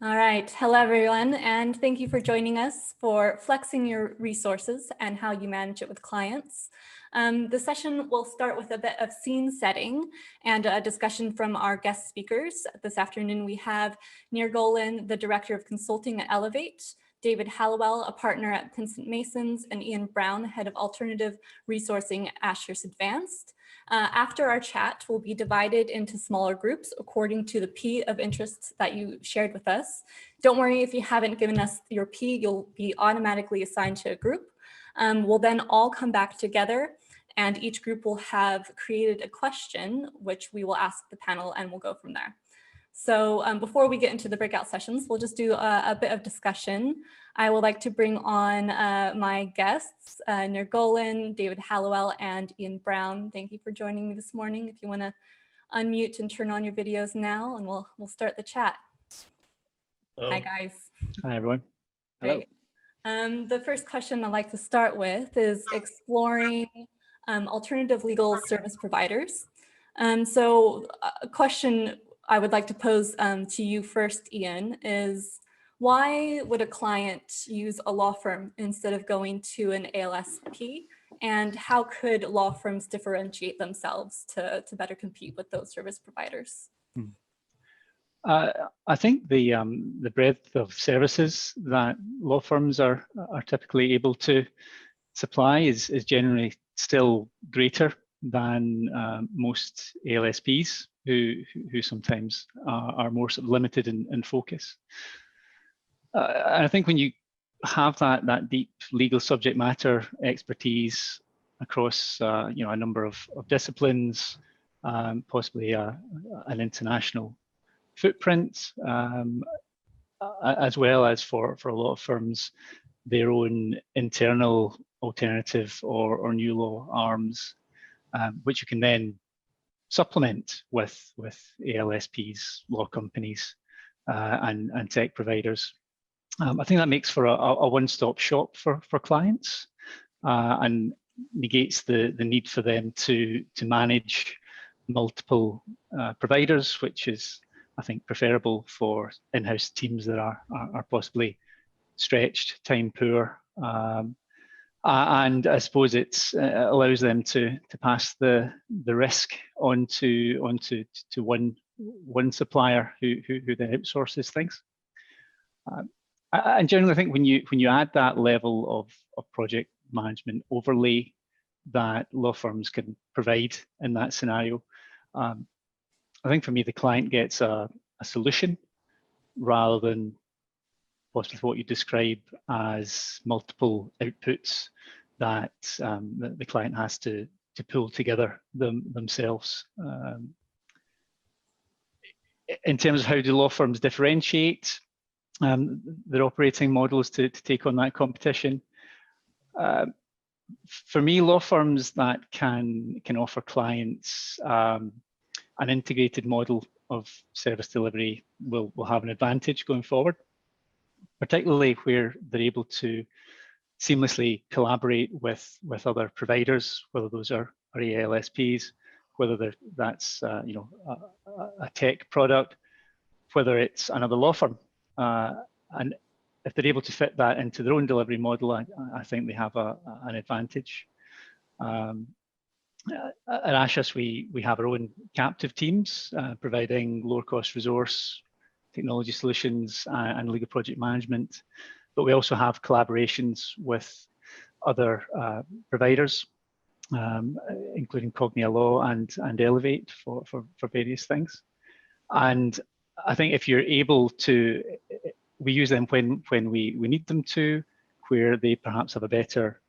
All right. Hello, everyone, and thank you for joining us for Flexing Your Resources and How You Manage It with Clients. The session will start with a bit of scene setting and a discussion from our guest speakers. This afternoon, we have Nir Golan, the Director of Consulting at Elevate, David Halliwell, a partner at Pinsent Masons, and Iain Brown, Head of Alternative Resourcing at Ashurst Advance. After our chat, we'll be divided into smaller groups according to the P of interests that you shared with us. Don't worry if you haven't given us your P, you'll be automatically assigned to a group. We'll then all come back together and each group will have created a question, which we will ask the panel and we'll go from there. So before we get into the breakout sessions, we'll just do a bit of discussion. I would like to bring on my guests, Nir Golan, David Halliwell, and Iain Brown. Thank you for joining me this morning. If you want to unmute and turn on your videos now, and we'll start the chat. Hello. Hi, guys. Hi, everyone. Great. Hello. The first question I'd like to start with is exploring alternative legal service providers. So a question I would like to pose to you first, Iain, is why would a client use a law firm instead of going to an ALSP? And how could law firms differentiate themselves to better compete with those service providers? I think the breadth of services that law firms are typically able to supply is generally still greater than most ALSPs, who sometimes are more sort of limited in focus. And I think when you have that deep legal subject matter expertise across a number of disciplines, possibly an international footprint, as well as for a lot of firms, their own internal alternative or new law arms, which you can then supplement with ALSPs, law companies, and tech providers. I think that makes for a one-stop shop for clients and negates the need for them to manage multiple providers, which is, I think, preferable for in-house teams that are possibly stretched, time poor. And I suppose it allows them to pass the risk onto one supplier who then outsources things. And generally, I think when you add that level of project management overlay that law firms can provide in that scenario, I think for me the client gets a solution rather than possibly what you describe as multiple outputs that the client has to pull together themselves. In terms of how do law firms differentiate their operating models to take on that competition, for me, law firms that can offer clients an integrated model of service delivery will have an advantage going forward, particularly where they're able to seamlessly collaborate with other providers, whether those are ALSPs, whether that's a tech product, whether it's another law firm, and if they're able to fit that into their own delivery model, I think they have an advantage. At Ashurst, we have our own captive teams providing lower cost resource, technology solutions, and legal project management. But we also have collaborations with other providers, including Cognia Law and Elevate for various things. And I think if you're able to, we use them when we need them to, where they perhaps have a better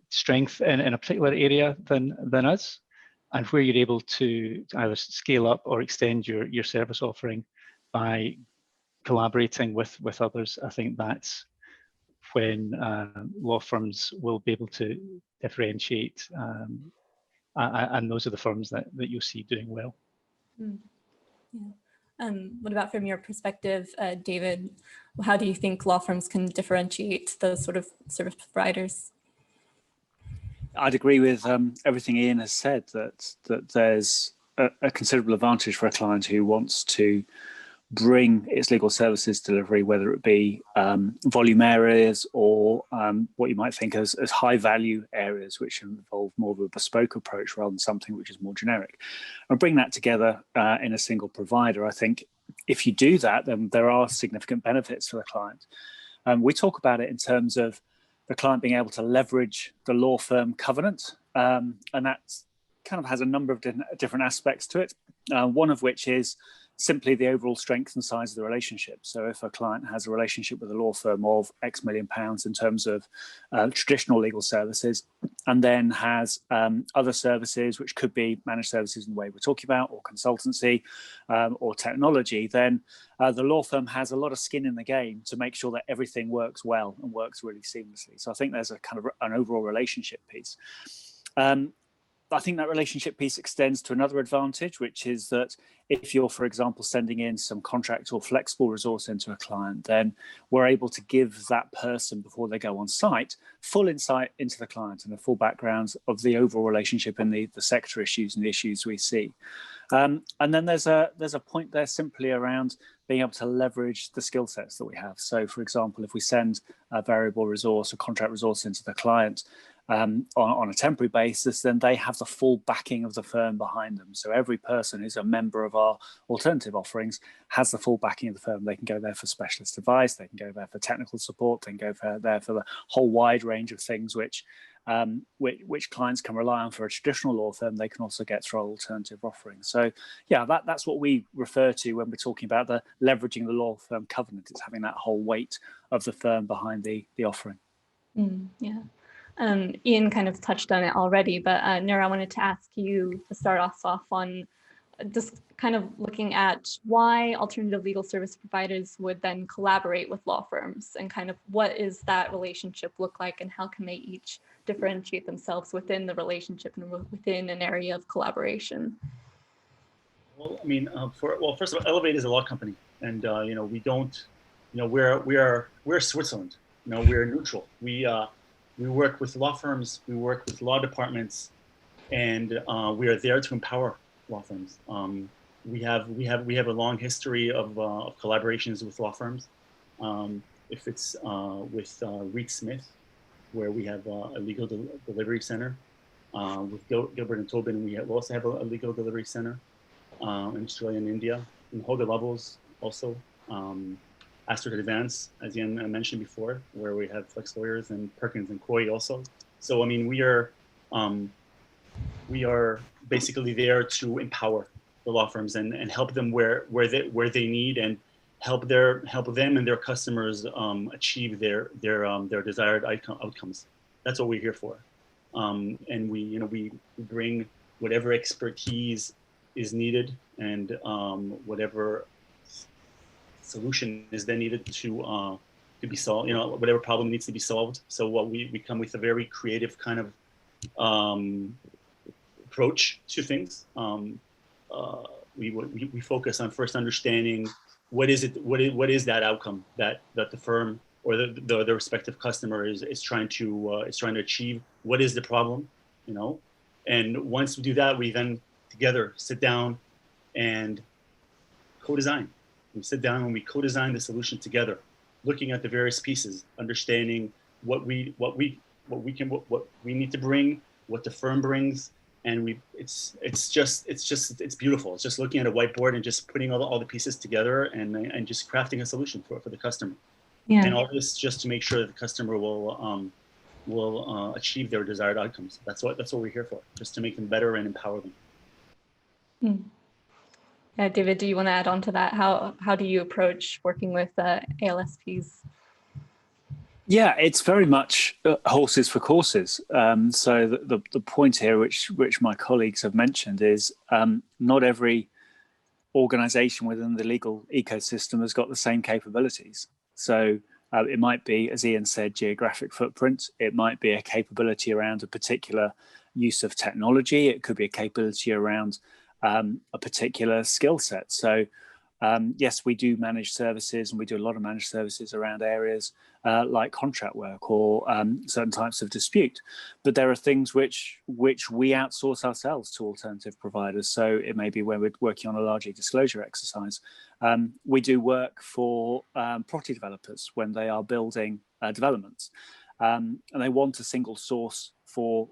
strength in a particular area than us, and where you're able to either scale up or extend your service offering by collaborating with others. I think that's when law firms will be able to differentiate, and those are the firms that you'll see doing well. Yeah. What about from your perspective, David? How do you think law firms can differentiate those sort of service providers? I'd agree with everything Iain has said, that there's a considerable advantage for a client who wants to bring its legal services delivery, whether it be volume areas or what you might think as high value areas, which involve more of a bespoke approach rather than something which is more generic, and bring that together in a single provider. I think if you do that, then there are significant benefits for the client. We talk about it in terms of the client being able to leverage the law firm covenant, and that kind of has a number of different aspects to it, one of which is simply the overall strength and size of the relationship. So if a client has a relationship with a law firm of X million pounds in terms of traditional legal services, and then has other services, which could be managed services in the way we're talking about, or consultancy, or technology, then the law firm has a lot of skin in the game to make sure that everything works well and works really seamlessly. So I think there's a kind of an overall relationship piece. I think that relationship piece extends to another advantage, which is that if you're, for example, sending in some contract or flexible resource into a client, then we're able to give that person, before they go on site, full insight into the client and the full backgrounds of the overall relationship and the sector issues and the issues we see. And then there's a point there simply around being able to leverage the skill sets that we have. So, for example, if we send a variable resource or contract resource into the client, on a temporary basis, then they have the full backing of the firm behind them. So every person who's a member of our alternative offerings has the full backing of the firm. They can go there for specialist advice, they can go there for technical support, they can go there for the whole wide range of things which clients can rely on for a traditional law firm. They can also get through our alternative offerings. So yeah, that's what we refer to when we're talking about the leveraging the law firm covenant. It's having that whole weight of the firm behind the offering. Yeah. Iain kind of touched on it already, but Nir, I wanted to ask you to start us off on just kind of looking at why alternative legal service providers would then collaborate with law firms, and kind of what is that relationship look like, and how can they each differentiate themselves within the relationship and within an area of collaboration? Well, I mean, first of all, Elevate is a law company, and we don't, we're Switzerland. We're neutral. We work with law firms, we work with law departments, and we are there to empower law firms. We have a long history of collaborations with law firms. If it's with Reed Smith, where we have a legal delivery center. With Gilbert and Tobin, we also have a legal delivery center in Australia and India. In Hoga Levels also. Ashurst Advance, as Iain mentioned before, where we have Flex Lawyers, and Perkins and Coy also. So I mean, we are basically there to empower the law firms and help them where they need, and help them and their customers achieve their desired outcomes. That's what we're here for, and we bring whatever expertise is needed, and whatever solution is then needed to be solved, whatever problem needs to be solved. So what we come with a very creative kind of approach to things. We focus on first understanding what is that outcome that the firm or the respective customer is trying to achieve. What is the problem, and once we do that, we then together sit down and co-design. We sit down and we co-design the solution together, looking at the various pieces, understanding what we need to bring, what the firm brings, and it's beautiful. It's just looking at a whiteboard and just putting all the pieces together and just crafting a solution for the customer. Yeah. And all this just to make sure that the customer will achieve their desired outcomes. That's what we're here for, just to make them better and empower them. Yeah, David, do you want to add on to that? How do you approach working with ALSPs? Yeah, it's very much horses for courses. So the point here, which my colleagues have mentioned, is not every organization within the legal ecosystem has got the same capabilities. So it might be, as Iain said, geographic footprint. It might be a capability around a particular use of technology. It could be a capability around a particular skill set. So Yes, we do manage services, and we do a lot of managed services around areas like contract work or certain types of dispute. But there are things which we outsource ourselves to alternative providers. So it may be when we're working on a large disclosure exercise. We do work for property developers when they are building developments, and they want a single source for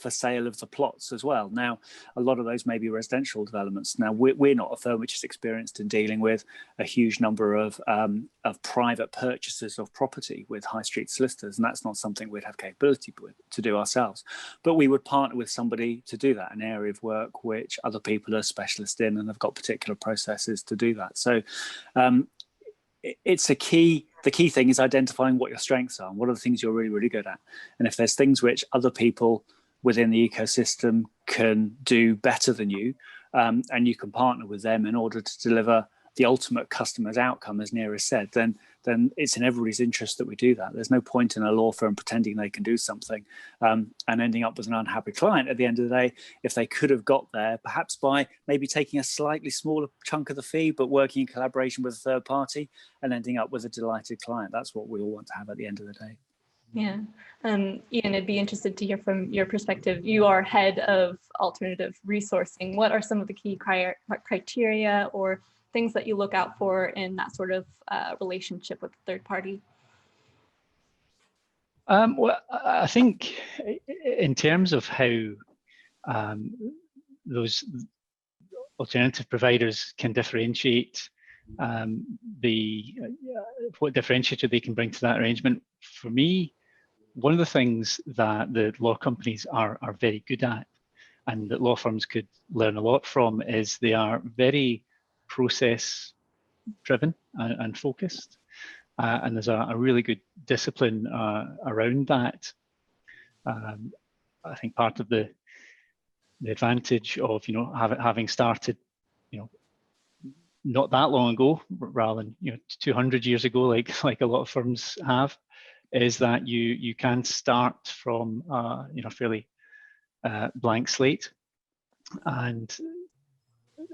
sale of the plots as well. Now, a lot of those may be residential developments. Now, we're not a firm which is experienced in dealing with a huge number of private purchases of property with high street solicitors, and that's not something we'd have capability to do ourselves. But we would partner with somebody to do that, an area of work which other people are specialists in and have got particular processes to do that. So it's the key thing is identifying what your strengths are and what are the things you're really, really good at. And if there's things which other people within the ecosystem can do better than you, and you can partner with them in order to deliver the ultimate customer's outcome, as Nir has said, then it's in everybody's interest that we do that. There's no point in a law firm pretending they can do something and ending up with an unhappy client at the end of the day, if they could have got there, perhaps by maybe taking a slightly smaller chunk of the fee, but working in collaboration with a third party and ending up with a delighted client. That's what we all want to have at the end of the day. Yeah. Iain, I'd be interested to hear from your perspective. You are head of alternative resourcing. What are some of the key criteria or things that you look out for in that sort of relationship with the third party? Well, I think in terms of how those alternative providers can differentiate what differentiator they can bring to that arrangement, for me, one of the things that the law companies are very good at and that law firms could learn a lot from is they are very process driven and focused, and there's a really good discipline around that. I think part of the advantage of having started not that long ago rather than 200 years ago like a lot of firms have is that you can start from fairly blank slate. And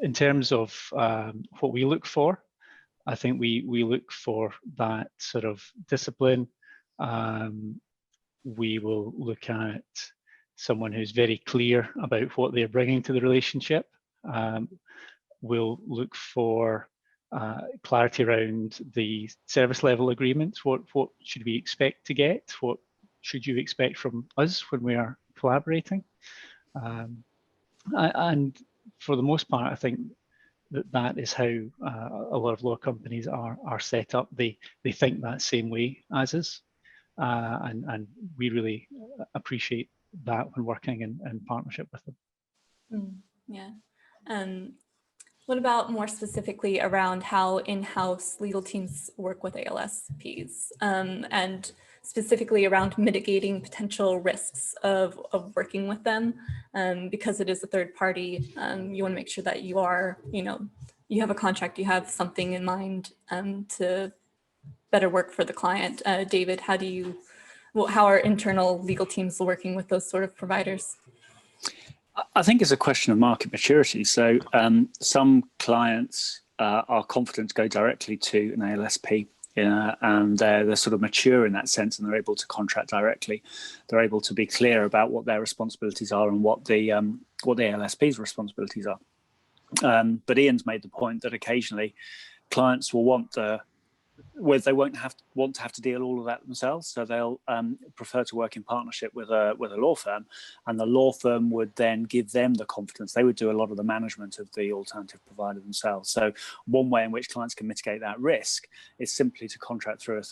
in terms of what we look for, I think we look for that sort of discipline. We will look at someone who's very clear about what they're bringing to the relationship. We'll look for clarity around the service level agreements. What should we expect to get? What should you expect from us when we are collaborating? And for the most part, I think that is how a lot of law companies are set up. They think that same way as us, and we really appreciate that when working in partnership with them. Yeah. What about more specifically around how in-house legal teams work with ALSPs, and specifically around mitigating potential risks of working with them, because it is a third party. You want to make sure that you are, you have a contract, you have something in mind to better work for the client. David, how are internal legal teams working with those sort of providers? I think it's a question of market maturity. So some clients are confident to go directly to an ALSP, and they're sort of mature in that sense, and they're able to contract directly. They're able to be clear about what their responsibilities are and what the ALSP's responsibilities are. But Iain's made the point that occasionally clients will they won't want to have to deal all of that themselves, so they'll prefer to work in partnership with a law firm, and the law firm would then give them the confidence. They would do a lot of the management of the alternative provider themselves. So one way in which clients can mitigate that risk is simply to contract through a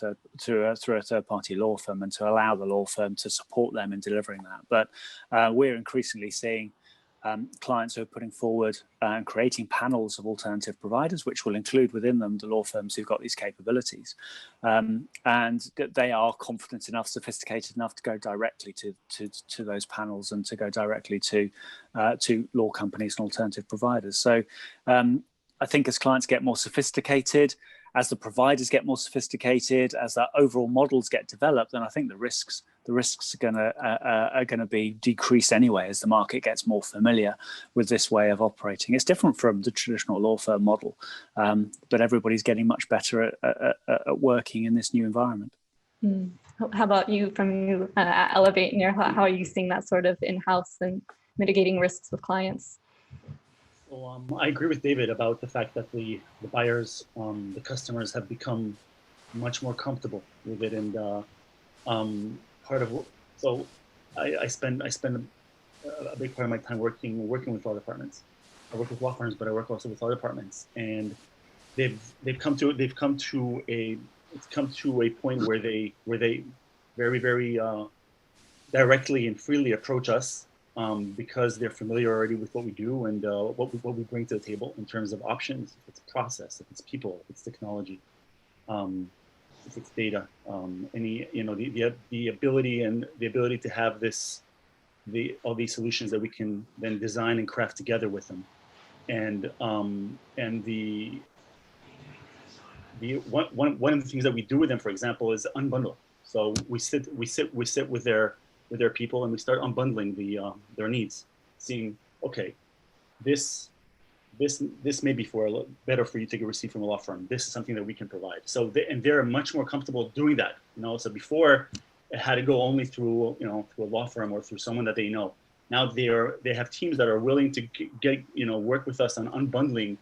third party law firm and to allow the law firm to support them in delivering that. But we're increasingly seeing clients who are putting forward and creating panels of alternative providers, which will include within them the law firms who've got these capabilities, and they are confident enough, sophisticated enough to go directly to those panels and to go directly to law companies and alternative providers. So I think as clients get more sophisticated as the providers get more sophisticated, as the overall models get developed, then I think the risks are gonna be decreased anyway as the market gets more familiar with this way of operating. It's different from the traditional law firm model, but everybody's getting much better at working in this new environment. How about you at Elevate, Nir? How are you seeing that sort of in-house and mitigating risks with clients? So I agree with David about the fact that the buyers, the customers have become much more comfortable with it, and I spend a big part of my time working with law departments. I work with law firms, but I work also with law departments, and they've come to a point where they very, very directly and freely approach us, because they're familiar already with what we do and what we bring to the table in terms of options. If it's process, if it's people, if it's technology, if it's data, the ability to have all these solutions that we can then design and craft together with them, and one of the things that we do with them, for example, is unbundle. So we sit with their people, and we start unbundling their needs, seeing, okay, this may be better for you to get receive from a law firm. This is something that we can provide. So they're much more comfortable doing that. So before it had to go only through through a law firm or through someone that they know. Now they have teams that are willing to work with us on unbundling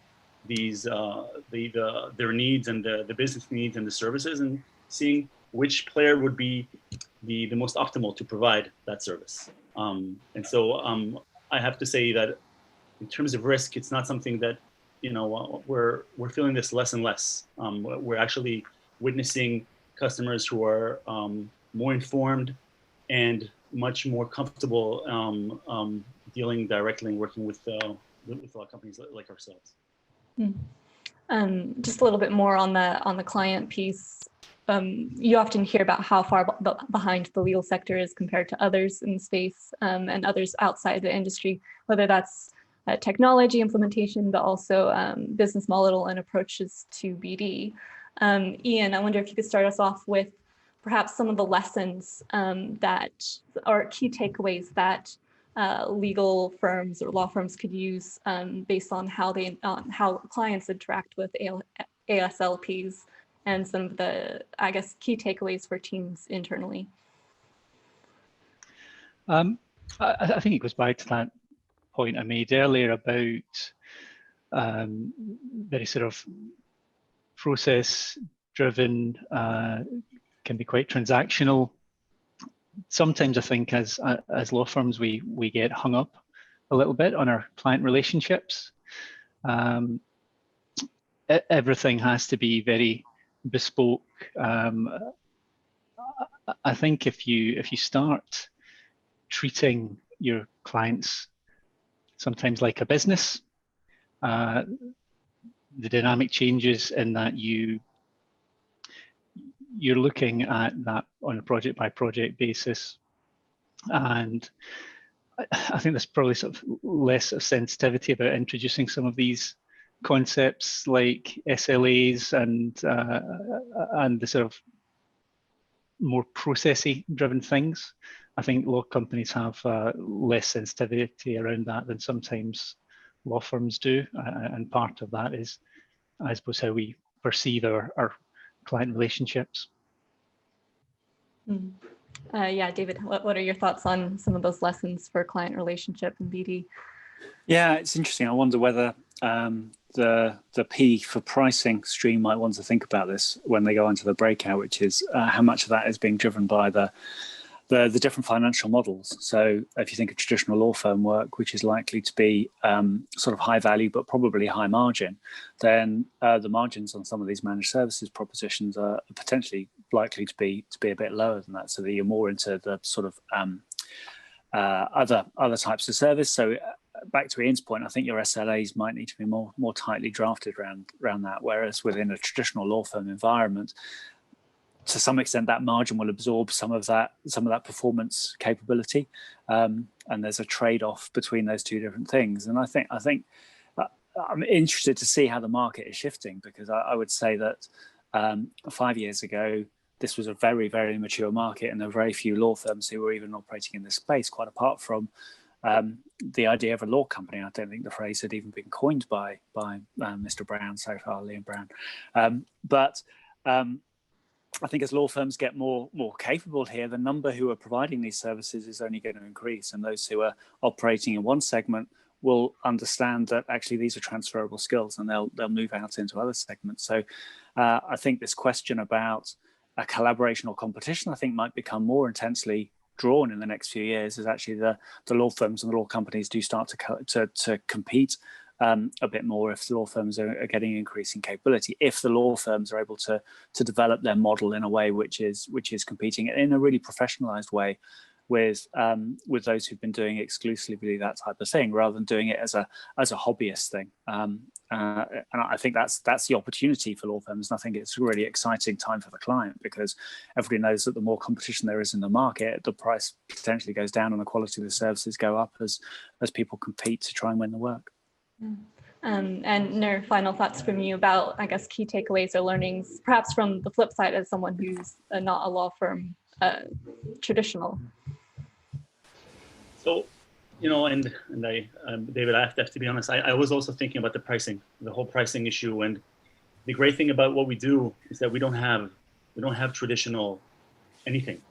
these their needs and the business needs and the services, and seeing which player would be the most optimal to provide that service. And so I have to say that in terms of risk, it's not something that we're feeling this less and less. We're actually witnessing customers who are more informed and much more comfortable dealing directly and working with law companies like ourselves. Just a little bit more on the client piece. You often hear about how far behind the legal sector is compared to others in the space, and others outside the industry, whether that's technology implementation, but also business model and approaches to BD. Iain, I wonder if you could start us off with perhaps some of the lessons that are key takeaways that legal firms or law firms could use based on how clients interact with ALSPs, and some of the, I guess, key takeaways for teams internally. I think it goes back to that point I made earlier about very sort of process-driven, can be quite transactional. Sometimes I think as law firms, we get hung up a little bit on our client relationships. Everything has to be very bespoke. I think if you start treating your clients sometimes like a business, the dynamic changes in that you're looking at that on a project by project basis, and I think there's probably sort of less of sensitivity about introducing some of these concepts like SLAs and the sort of more processy driven things. I think law companies have less sensitivity around that than sometimes law firms do, and part of that is, I suppose, how we perceive our client relationships. Yeah, David, what are your thoughts on some of those lessons for client relationship and BD? Yeah, it's interesting. I wonder whether the P for pricing stream might want to think about this when they go into the breakout, which is how much of that is being driven by the different financial models. So if you think of traditional law firm work, which is likely to be sort of high value but probably high margin, then the margins on some of these managed services propositions are potentially likely to be a bit lower than that. So that you're more into the sort of other types of service. So back to Ian's point, I think your SLAs might need to be more tightly drafted around that. Whereas within a traditional law firm environment, to some extent, that margin will absorb some of that performance capability, and there's a trade-off between those two different things. And I think I'm interested to see how the market is shifting, because I would say that 5 years ago, this was a very, very mature market, and there were very few law firms who were even operating in this space, quite apart from the idea of a law company. I don't think the phrase had even been coined by Mr. Brown so far, Iain Brown. But I think as law firms get more capable here, the number who are providing these services is only going to increase, and those who are operating in one segment will understand that actually these are transferable skills, and they'll move out into other segments. So I think this question about a collaboration or competition, I think, might become more intensely drawn in the next few years, as actually the law firms and the law companies do start to compete a bit more, if the law firms are getting increasing capability, if the law firms are able to develop their model in a way which is competing in a really professionalized way with those who've been doing exclusively that type of thing, rather than doing it as a hobbyist thing. And I think that's the opportunity for law firms. And I think it's a really exciting time for the client, because everybody knows that the more competition there is in the market, the price potentially goes down and the quality of the services go up as people compete to try and win the work. And Nir, final thoughts from you about, I guess, key takeaways or learnings, perhaps from the flip side as someone who's not a law firm traditional. So, and I, David, I have to be honest, I was also thinking about the whole pricing issue. And the great thing about what we do is that we don't have traditional anything.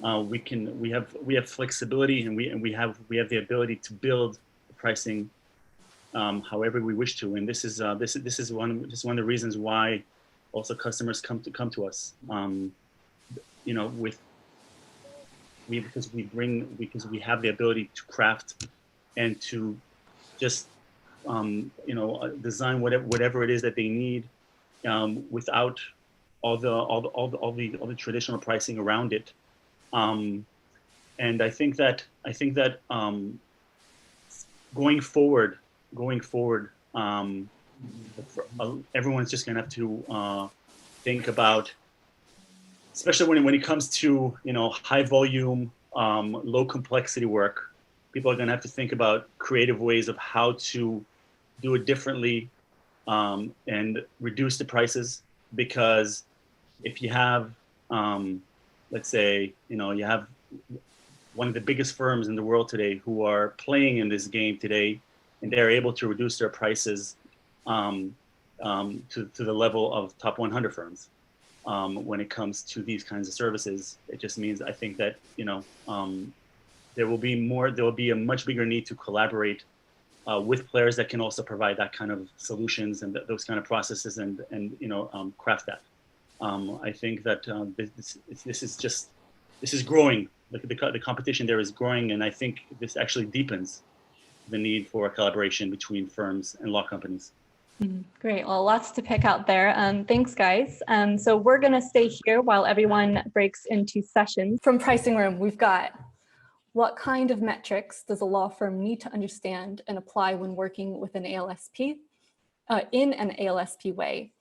We have flexibility, and we have the ability to build the pricing however we wish to. And this is one of the reasons why also customers come to us. Because we have the ability to craft and to just design whatever it is that they need without all the traditional pricing around it. And I think that going forward, everyone's just gonna have to think about, especially when it comes to high volume, low complexity work, people are going to have to think about creative ways of how to do it differently and reduce the prices. Because if you have, let's say, you have one of the biggest firms in the world today who are playing in this game today, and they're able to reduce their prices to the level of top 100 firms. When it comes to these kinds of services, it just means, I think that there will be a much bigger need to collaborate with players that can also provide that kind of solutions and those kind of processes and craft that. I think that this is growing. The competition there is growing, and I think this actually deepens the need for collaboration between firms and law companies. Great. Well, lots to pick out there. Thanks, guys. So we're going to stay here while everyone breaks into sessions. From Pricing Room, we've got, what kind of metrics does a law firm need to understand and apply when working with an ALSP in an ALSP way?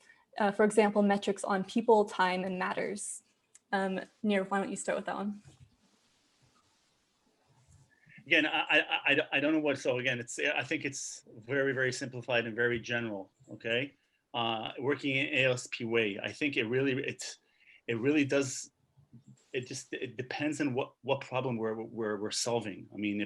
For example, metrics on people, time, and matters. Nir, why don't you start with that one? Again, I don't know what. So again, I think it's very, very simplified and very general. Okay, working in ALSP-way, I think it really does. It depends on what problem we're solving. I mean,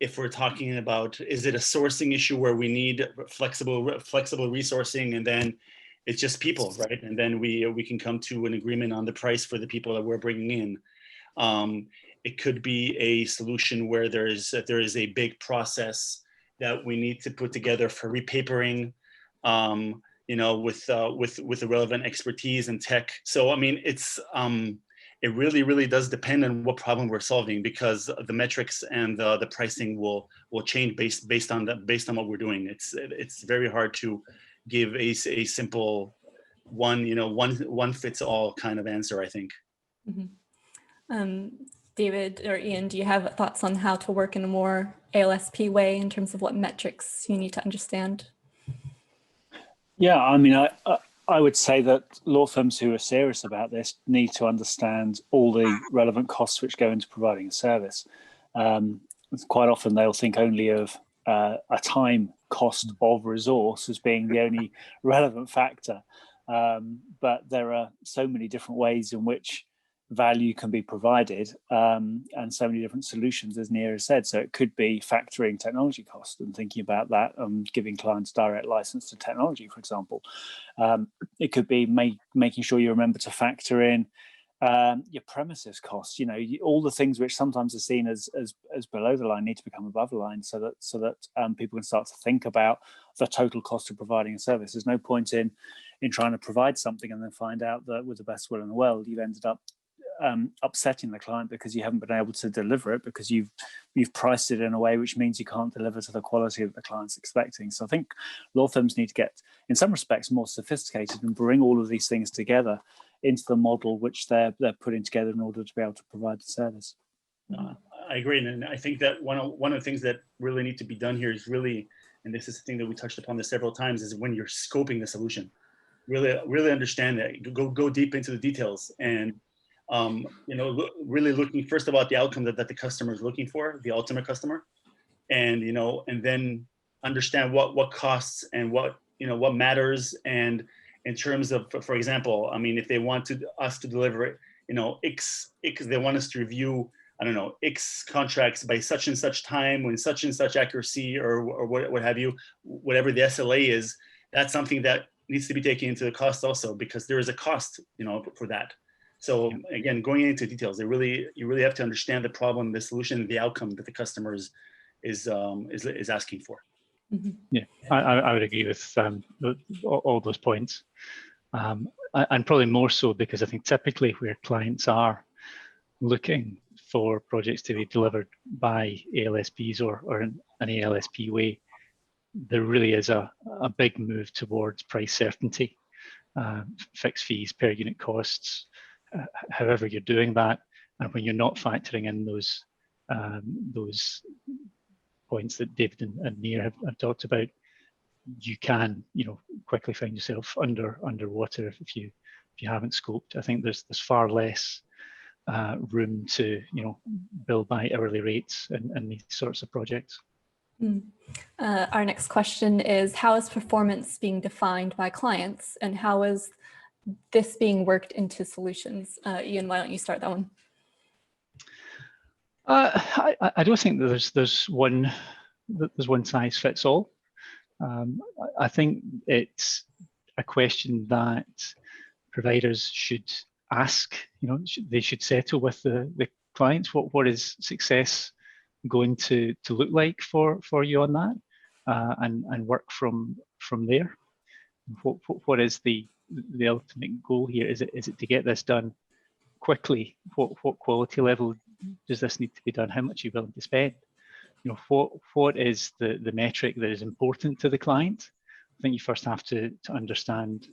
if we're talking about, is it a sourcing issue where we need flexible resourcing, and then it's just people, right? And then we can come to an agreement on the price for the people that we're bringing in. It could be a solution where there is a big process that we need to put together for repapering, with the relevant expertise and tech. So I mean, it really does depend on what problem we're solving, because the metrics and the pricing will change based on what we're doing. It's very hard to give a simple one fits all kind of answer, I think. Mm-hmm. David or Iain, do you have thoughts on how to work in a more ALSP way in terms of what metrics you need to understand? Yeah, I mean, I would say that law firms who are serious about this need to understand all the relevant costs which go into providing a service. Quite often they'll think only of a time cost of resource as being the only relevant factor. But there are so many different ways in which value can be provided, and so many different solutions, as Nir has said. So it could be factoring technology cost and thinking about that, giving clients direct license to technology, for example. It could be making sure you remember to factor in your premises costs. You know, all the things which sometimes are seen as below the line need to become above the line, so that people can start to think about the total cost of providing a service. There's no point in trying to provide something and then find out that with the best will in the world you've ended up upsetting the client because you haven't been able to deliver it, because you've priced it in a way which means you can't deliver to the quality that the client's expecting. So I think law firms need to get, in some respects, more sophisticated and bring all of these things together into the model which they're putting together in order to be able to provide the service. I agree, and I think that one of the things that really need to be done here is really, and this is the thing that we touched upon this several times, is when you're scoping the solution, really understand that, go deep into the details, and really looking first about the outcome that the customer is looking for, the ultimate customer, and and then understand what costs and what matters. And in terms of, for example, I mean, if they want us to deliver X, they want us to review, I don't know, X contracts by such and such time, with such and such accuracy, or what have you, whatever the SLA is, that's something that needs to be taken into the cost also, because there is a cost, for that. So again, going into details, you really have to understand the problem, the solution, the outcome that the customer is asking for. Mm-hmm. Yeah, I would agree with all those points, and probably more so because I think typically where clients are looking for projects to be delivered by ALSPs or an ALSP-way, there really is a big move towards price certainty, fixed fees, per unit costs, however you're doing that. And when you're not factoring in those points that David and Nir have talked about, you can quickly find yourself underwater if you haven't scoped. I think there's far less room to bill by hourly rates in these sorts of projects. Our next question is, how is performance being defined by clients, and how is this being worked into solutions? Iain, why don't you start that one? I don't think that there's one size fits all. I think it's a question that providers should ask. They should settle with the clients. What is success going to look like for you on that, and work from there. What is the ultimate goal here? Is it to get this done quickly? What quality level does this need to be done? How much are you willing to spend? What is the metric that is important to the client? I think you first have to understand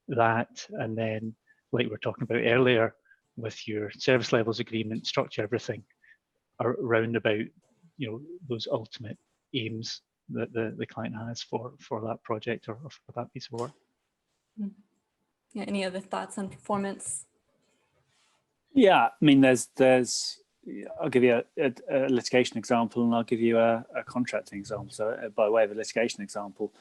that, and then, like we were talking about earlier, with your service levels agreement, structure everything around about those ultimate aims that the client has for that project or for that piece of work. Yeah, any other thoughts on performance? Yeah, I mean, there's I'll give you a litigation example, and I'll give you a contracting example. So by way of a litigation example,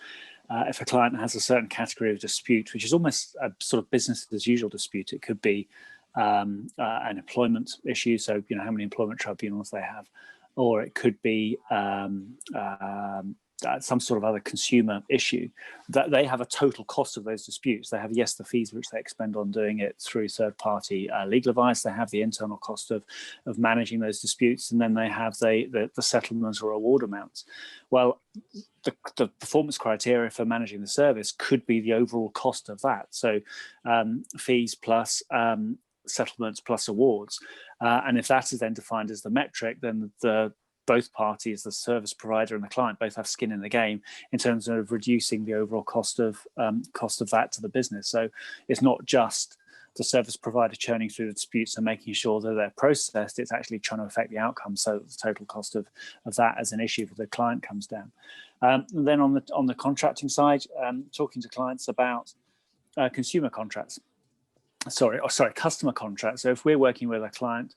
if a client has a certain category of dispute, which is almost a sort of business as usual dispute, it could be an employment issue, so how many employment tribunals they have, or it could be some sort of other consumer issue, that they have a total cost of those disputes. They have, yes, the fees which they expend on doing it through third-party legal advice. They have the internal cost of managing those disputes, and then they have the settlement or award amounts. Well, the performance criteria for managing the service could be the overall cost of that. So fees plus settlements plus awards. And if that is then defined as the metric, then both parties, the service provider and the client, both have skin in the game in terms of reducing the overall cost of that to the business. So it's not just the service provider churning through the disputes and making sure that they're processed, it's actually trying to affect the outcome, so that the total cost of that as an issue for the client comes down. And then on the contracting side, talking to clients about customer contracts. So if we're working with a client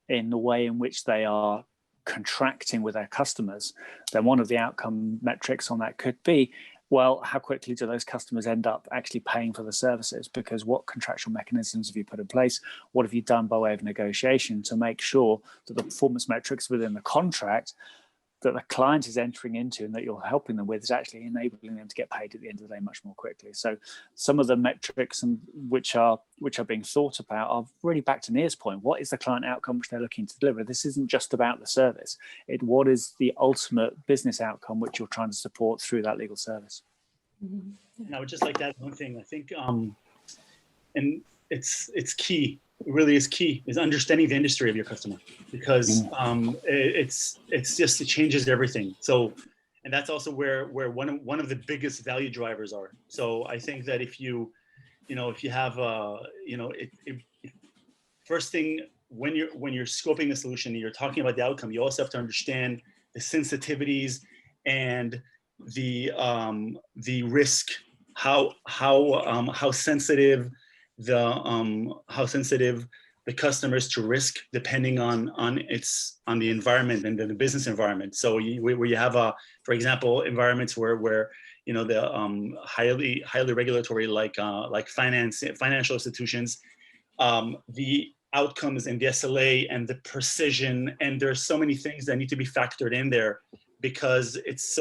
in the way in which they are contracting with their customers, then one of the outcome metrics on that could be, well, how quickly do those customers end up actually paying for the services? Because what contractual mechanisms have you put in place? What have you done by way of negotiation to make sure that the performance metrics within the contract that the client is entering into and that you're helping them with is actually enabling them to get paid at the end of the day much more quickly? So some of the metrics which are being thought about are really back to Nir's point. What is the client outcome which they're looking to deliver? This isn't just about the service. What is the ultimate business outcome which you're trying to support through that legal service? And I would just like to add one thing. I think, and it's key. It really is key, is understanding the industry of your customer, because it changes everything. So, and that's also where one of the biggest value drivers are. So I think that if you have first thing when you're scoping the solution and you're talking about the outcome, you also have to understand the sensitivities and the risk, how sensitive the customer is to risk, depending on the environment and the business environment. So where you have for example, environments where the highly regulatory, like financial institutions, the outcomes and the SLA and the precision, and there's so many things that need to be factored in there, because it's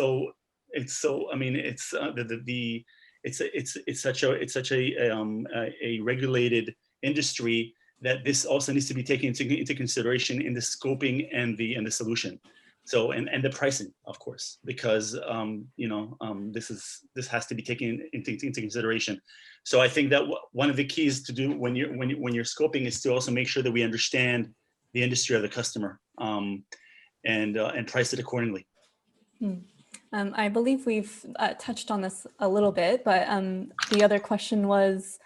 such a regulated industry that this also needs to be taken into consideration in the scoping and the solution. So and the pricing, of course, because this has to be taken into consideration. So I think that one of the keys to do when you're scoping is to also make sure that we understand the industry of the customer, and price it accordingly. I believe we've touched on this a little bit, but the other question was,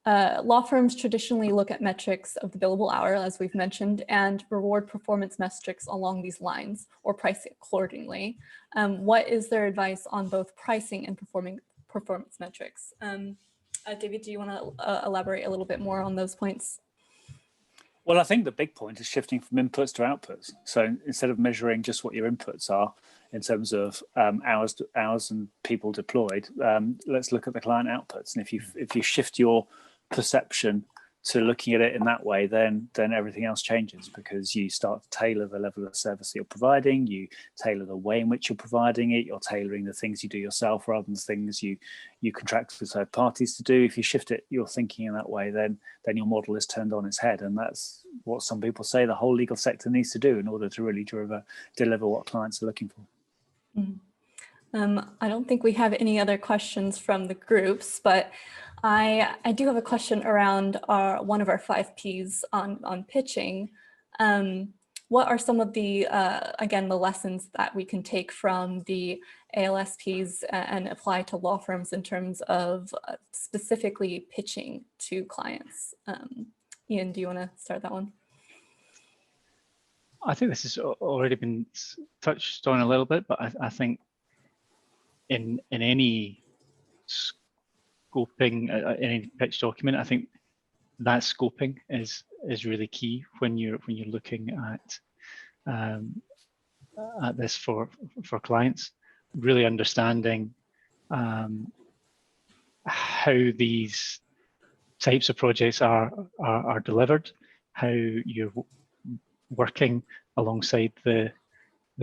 law firms traditionally look at metrics of the billable hour, as we've mentioned, and reward performance metrics along these lines, or price it accordingly. What is their advice on both pricing and performance metrics? David, do you want to elaborate a little bit more on those points? Well, I think the big point is shifting from inputs to outputs. So instead of measuring just what your inputs are in terms of hours and people deployed, let's look at the client outputs. And if you shift your perception to looking at it in that way, then everything else changes, because you start to tailor the level of service that you're providing, you tailor the way in which you're providing it, you're tailoring the things you do yourself rather than things you contract with third parties to do. If you shift it, your thinking in that way, then your model is turned on its head. And that's what some people say the whole legal sector needs to do in order to really deliver what clients are looking for. I don't think we have any other questions from the groups, but I do have a question around one of our 5 Ps on pitching. What are some of the, again, the lessons that we can take from the ALSPs and apply to law firms in terms of specifically pitching to clients? Iain, do you want to start that one? I think this has already been touched on a little bit, but I think in any scoping, any pitch document, I think that scoping is really key when you're looking at this for clients. Really understanding how these types of projects are delivered, how you're working alongside the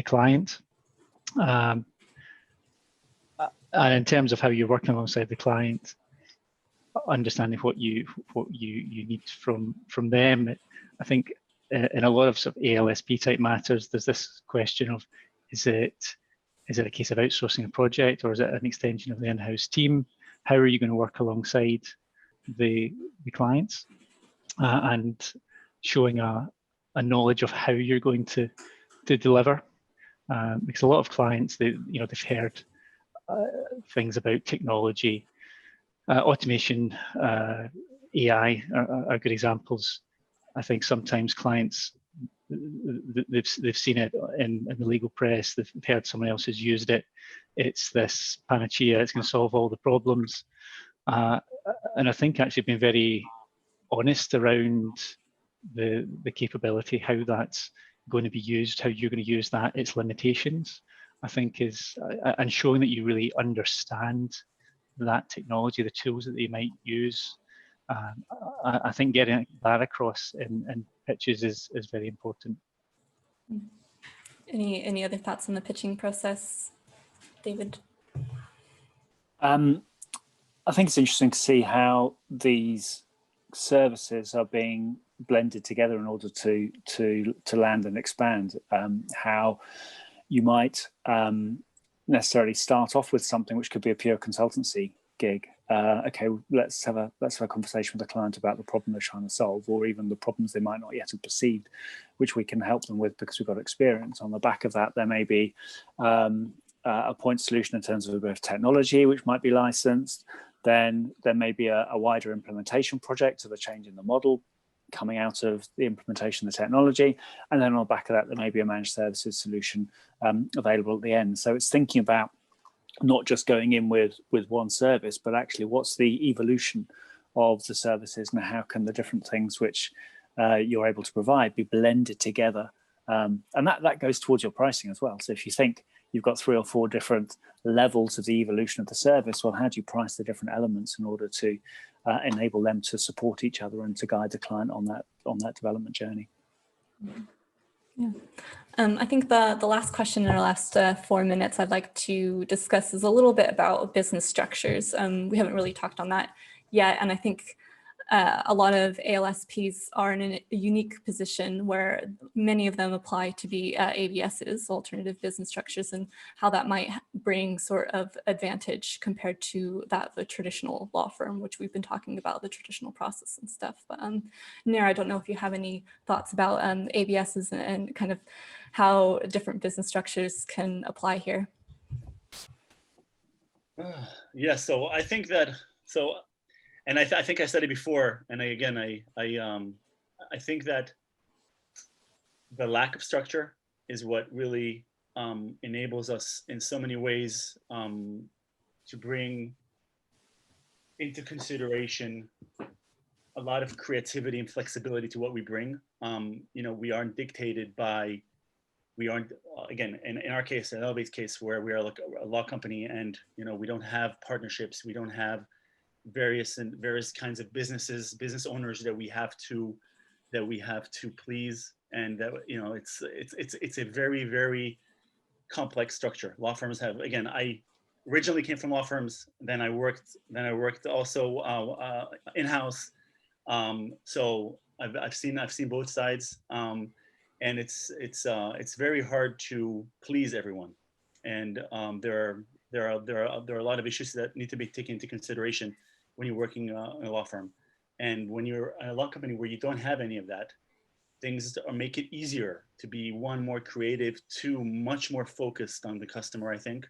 client, and in terms of how you're working alongside the client, understanding what you need from them. I think in a lot of sort of ALSP type matters, there's this question of, is it a case of outsourcing a project, or is it an extension of the in-house team? How are you going to work alongside the clients, and showing a knowledge of how you're going to deliver, because a lot of clients, they've heard things about technology, automation, AI are good examples. I think sometimes clients, they've seen it in the legal press, they've heard someone else has used it. It's this panacea, it's going to solve all the problems. And I think actually being very honest around the capability, how that's going to be used, how you're going to use that, its limitations, I think is, and showing that you really understand that technology, the tools that they might use. I think getting that across in pitches is very important. Any other thoughts on the pitching process, David? I think it's interesting to see how these services are being blended together in order to land and expand. How you might necessarily start off with something which could be a pure consultancy gig. Okay, let's have a conversation with the client about the problem they're trying to solve, or even the problems they might not yet have perceived, which we can help them with because we've got experience. On the back of that, there may be a point solution in terms of a bit of technology which might be licensed. Then there may be a wider implementation project of a change in the model coming out of the implementation of the technology. And then on the back of that, there may be a managed services solution available at the end. So it's thinking about not just going in with one service, but actually what's the evolution of the services and how can the different things which you're able to provide be blended together. And that goes towards your pricing as well. So if you think you've got 3 or 4 different levels of the evolution of the service, well, how do you price the different elements in order to enable them to support each other and to guide the client on that development journey? Yeah. I think the last question in our last 4 minutes I'd like to discuss is a little bit about business structures. We haven't really talked on that yet, and I think a lot of ALSPs are in a unique position where many of them apply to be ABSs, alternative business structures, and how that might bring sort of advantage compared to that of a traditional law firm, which we've been talking about, the traditional process and stuff. But Nir, I don't know if you have any thoughts about ABSs and kind of how different business structures can apply here. Yeah, so I think that, and I think I said it before, and I think that the lack of structure is what really enables us in so many ways to bring into consideration a lot of creativity and flexibility to what we bring. We aren't dictated by, again, in our case, in Elevate's case, where we are like a law company, and we don't have partnerships, we don't have various kinds of business owners that we have to please, and that it's a very, very complex structure. Law firms have, again, I originally came from law firms, then I worked also in-house, so I've seen both sides, and it's very hard to please everyone, and there are a lot of issues that need to be taken into consideration when you're working in a law firm. And when you're in a law company where you don't have any of that, things make it easier to be, 1, more creative, 2, much more focused on the customer, I think,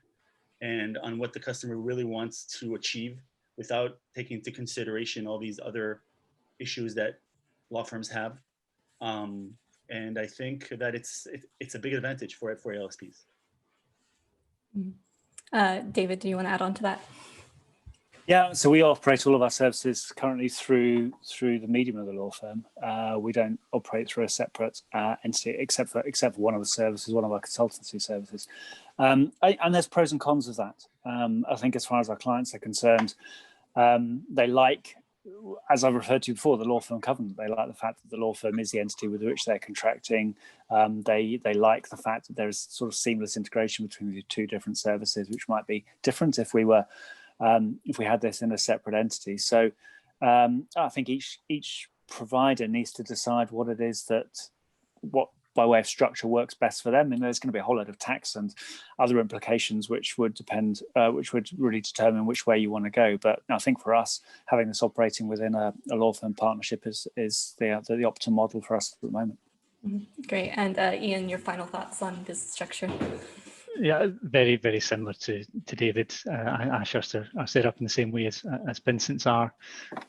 and on what the customer really wants to achieve without taking into consideration all these other issues that law firms have. And I think that it's a big advantage for ALSPs. David, do you want to add on to that? Yeah, so we operate all of our services currently through the medium of the law firm. We don't operate through a separate entity, except for one of the services, one of our consultancy services. And there's pros and cons of that. I think as far as our clients are concerned, they like, as I've referred to before, the law firm covenant. They like the fact that the law firm is the entity with which they're contracting. They like the fact that there's sort of seamless integration between the 2 different services, which might be different if we had this in a separate entity. So I think each provider needs to decide what it is what by way of structure works best for them. And there's going to be a whole lot of tax and other implications which would really determine which way you want to go. But I think for us, having this operating within a law firm partnership is the optimal model for us at the moment. Mm-hmm. Great. And Iain, your final thoughts on business structure? Yeah, very, very similar to David. Ashurst are set up in the same way as Pinsent's are,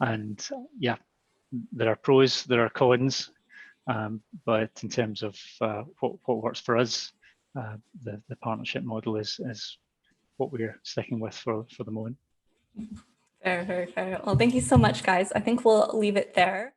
and yeah, there are pros, there are cons, but in terms of what works for us, the partnership model is what we're sticking with for the moment. Very, very fair. Well, thank you so much, guys. I think we'll leave it there.